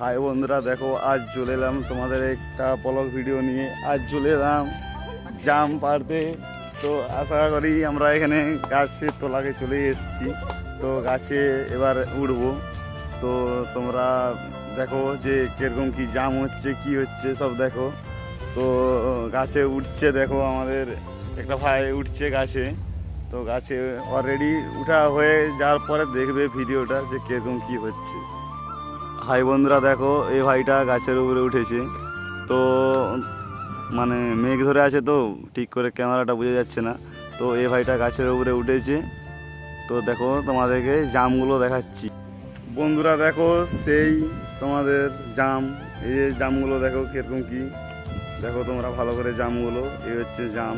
High বন্ধুরা, দেখো আজ চলে এলাম তোমাদের একটা ব্লগ ভিডিও নিয়ে। আজ চলে এলাম জাম পাড়তে। তো আশা করি আমরা এখানে গাছের তলাকে চলে এসেছি। তো গাছে এবার উঠবো। তো তোমরা দেখো যে কীরকম কী জাম হচ্ছে, কি হচ্ছে সব দেখো। তো গাছে উঠছে, দেখো আমাদের একটা ভাই উঠছে গাছে। তো গাছে অলরেডি উঠা হয়ে যাওয়ার পরে দেখবে ভিডিওটা যে কীরকম কী হচ্ছে। হাই বন্ধুরা, দেখো এই ভাইটা গাছের উপরে উঠেছে। তো মানে মেঘ ধরে আছে, তো ঠিক করে ক্যামেরাটা বোঝা যাচ্ছে না। তো এই ভাইটা গাছের উপরে উঠেছে। তো দেখো তোমাদেরকে জামগুলো দেখাচ্ছি। বন্ধুরা দেখো সেই তোমাদের জাম, এই যে জামগুলো দেখো কীরকম কী। দেখো তোমরা ভালো করে জামগুলো, এই হচ্ছে জাম।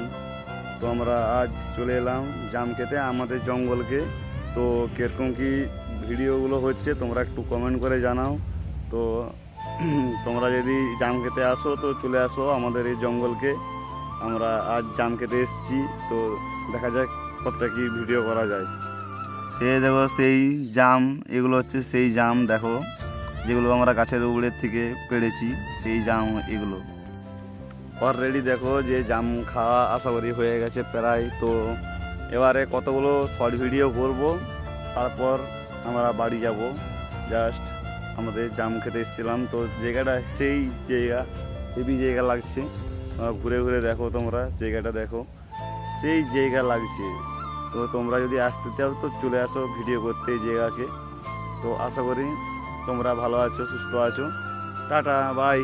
তো আমরা আজ চলে এলাম জাম খেতে আমাদের জঙ্গলকে। তো কীরকম কী ভিডিওগুলো হচ্ছে তোমরা একটু কমেন্ট করে জানাও। তো তোমরা যদি জাম খেতে আসো তো চলে আসো আমাদের এই জঙ্গলকে। আমরা আজ জাম খেতে এসেছি। তো দেখা যাক কতটা কি ভিডিও করা যায়। সে দেখো সেই জাম, এগুলো হচ্ছে সেই জাম দেখো, যেগুলো আমরা গাছের উপরের থেকে পেড়েছি সেই জাম এগুলো। অলরেডি দেখো যে জাম খাওয়া আশা করি হয়ে গেছে প্রায়। তো এবারে কতগুলো শর্ট ভিডিও করব, তারপর আমরা বাড়ি যাব। জাস্ট আমাদের জাম খেতে এসেছিলাম, তো জায়গাটা সেই জায়গা, হেভি জায়গা লাগছে। ঘুরে ঘুরে দেখো তোমরা জায়গাটা দেখো, সেই জায়গা লাগছে। তো তোমরা যদি আসতে চাও তো চলে আসো ভিডিও করতে এই জায়গাকে। তো আশা করি তোমরা ভালো আছো, সুস্থ আছো। Tata, by.